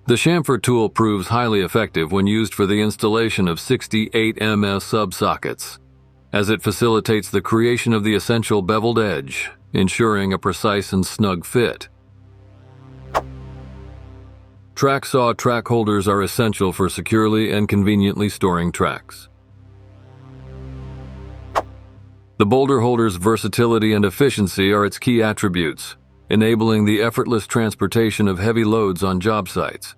The chamfer tool proves highly effective when used for the installation of 68 ms sub-sockets, as it facilitates the creation of the essential beveled edge, ensuring a precise and snug fit. Track saw track holders are essential for securely and conveniently storing tracks. The boulder holder's versatility and efficiency are its key attributes, enabling the effortless transportation of heavy loads on job sites.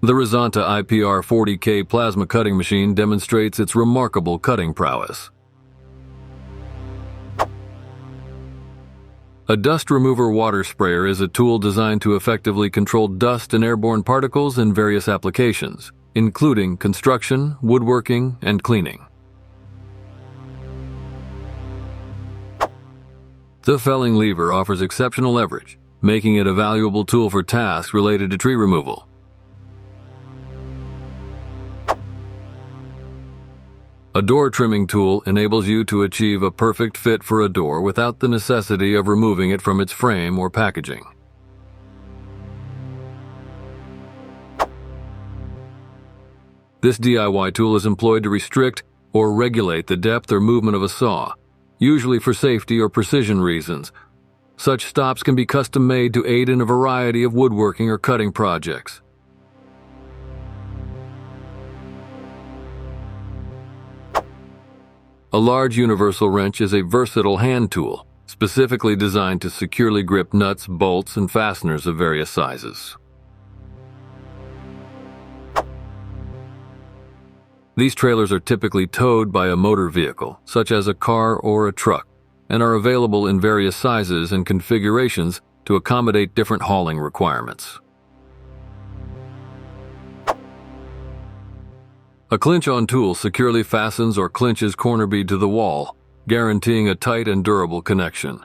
The Rizonta IPR 40K plasma cutting machine demonstrates its remarkable cutting prowess. A dust remover water sprayer is a tool designed to effectively control dust and airborne particles in various applications, including construction, woodworking, and cleaning. The felling lever offers exceptional leverage, making it a valuable tool for tasks related to tree removal. A door trimming tool enables you to achieve a perfect fit for a door without the necessity of removing it from its frame or packaging. This DIY tool is employed to restrict or regulate the depth or movement of a saw, usually for safety or precision reasons. Such stops can be custom-made to aid in a variety of woodworking or cutting projects. A large universal wrench is a versatile hand tool, specifically designed to securely grip nuts, bolts, and fasteners of various sizes. These trailers are typically towed by a motor vehicle, such as a car or a truck, and are available in various sizes and configurations to accommodate different hauling requirements. A clinch-on tool securely fastens or clinches corner bead to the wall, guaranteeing a tight and durable connection.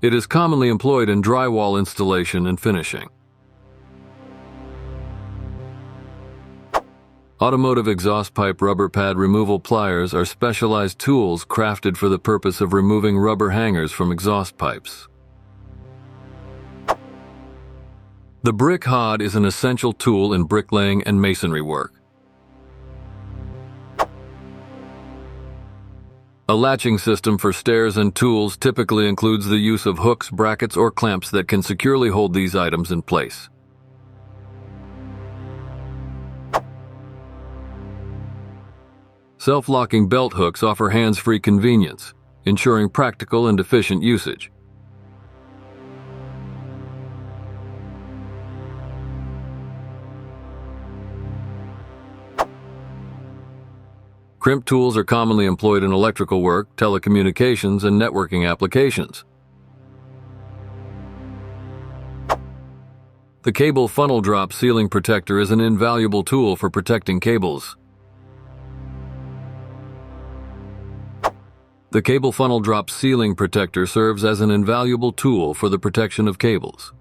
It is commonly employed in drywall installation and finishing. Automotive exhaust pipe rubber pad removal pliers are specialized tools crafted for the purpose of removing rubber hangers from exhaust pipes. The brick hod is an essential tool in bricklaying and masonry work. A latching system for stairs and tools typically includes the use of hooks, brackets, or clamps that can securely hold these items in place. Self-locking belt hooks offer hands-free convenience, ensuring practical and efficient usage. Crimp tools are commonly employed in electrical work, telecommunications, and networking applications. The cable funnel drop ceiling protector is an invaluable tool for protecting cables. The cable funnel drop ceiling protector serves as an invaluable tool for the protection of cables.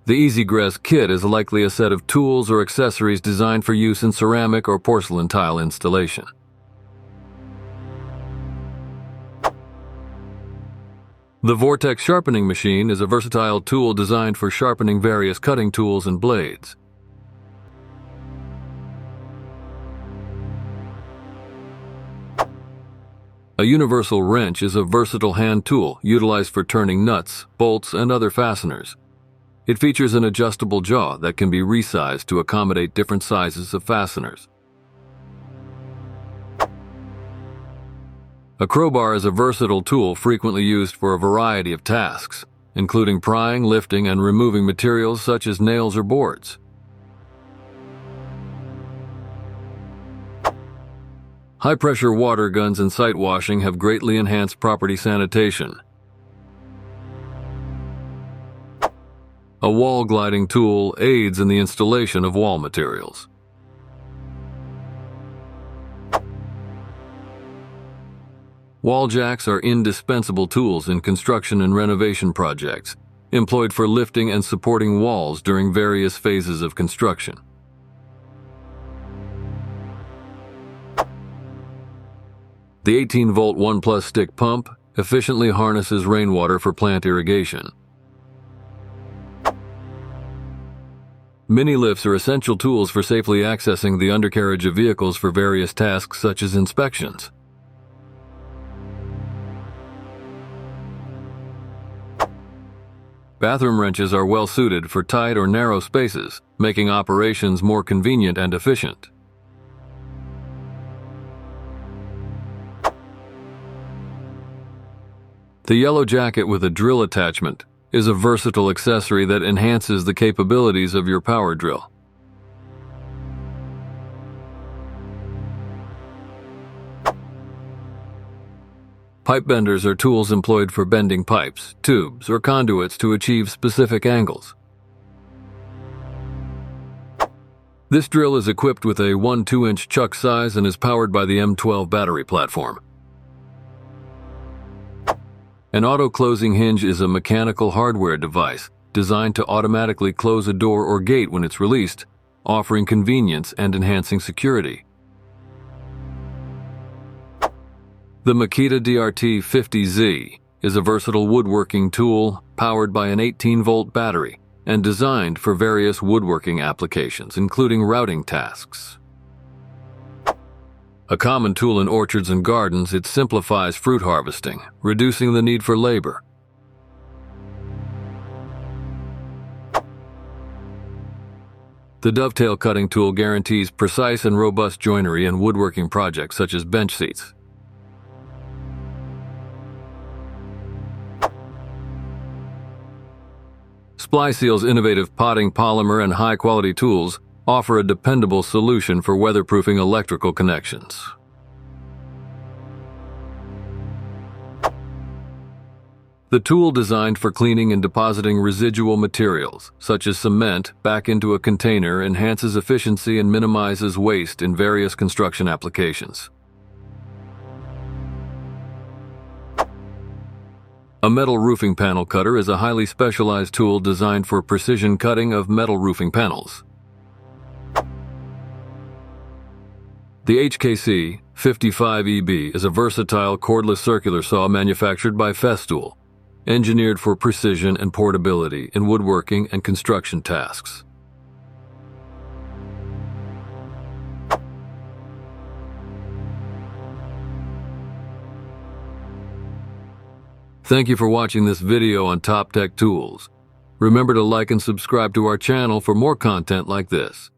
The EasyGress kit is likely a set of tools or accessories designed for use in ceramic or porcelain tile installation. The Vortex sharpening machine is a versatile tool designed for sharpening various cutting tools and blades. A universal wrench is a versatile hand tool utilized for turning nuts, bolts, and other fasteners. It features an adjustable jaw that can be resized to accommodate different sizes of fasteners. A crowbar is a versatile tool frequently used for a variety of tasks, including prying, lifting, and removing materials such as nails or boards. High-pressure water guns and site washing have greatly enhanced property sanitation. A wall gliding tool aids in the installation of wall materials. Wall jacks are indispensable tools in construction and renovation projects, employed for lifting and supporting walls during various phases of construction. The 18-volt 1+ stick pump efficiently harnesses rainwater for plant irrigation. Mini lifts are essential tools for safely accessing the undercarriage of vehicles for various tasks such as inspections. Bathroom wrenches are well suited for tight or narrow spaces, making operations more convenient and efficient. The yellow jacket with a drill attachment is a versatile accessory that enhances the capabilities of your power drill. Pipe benders are tools employed for bending pipes, tubes, or conduits to achieve specific angles. This drill is equipped with a 1-2-inch chuck size and is powered by the M12 battery platform. An auto-closing hinge is a mechanical hardware device designed to automatically close a door or gate when it's released, offering convenience and enhancing security. The Makita DRT50Z is a versatile woodworking tool powered by an 18-volt battery and designed for various woodworking applications, including routing tasks. A common tool in orchards and gardens, it simplifies fruit harvesting, reducing the need for labor. The dovetail cutting tool guarantees precise and robust joinery in woodworking projects such as bench seats. Splyseal's innovative potting polymer and high-quality tools offer a dependable solution for weatherproofing electrical connections. The tool designed for cleaning and depositing residual materials, such as cement, back into a container enhances efficiency and minimizes waste in various construction applications. A metal roofing panel cutter is a highly specialized tool designed for precision cutting of metal roofing panels. The HKC 55EB is a versatile cordless circular saw manufactured by Festool, engineered for precision and portability in woodworking and construction tasks. Thank you for watching this video on Top Tech Tools. Remember to like and subscribe to our channel for more content like this.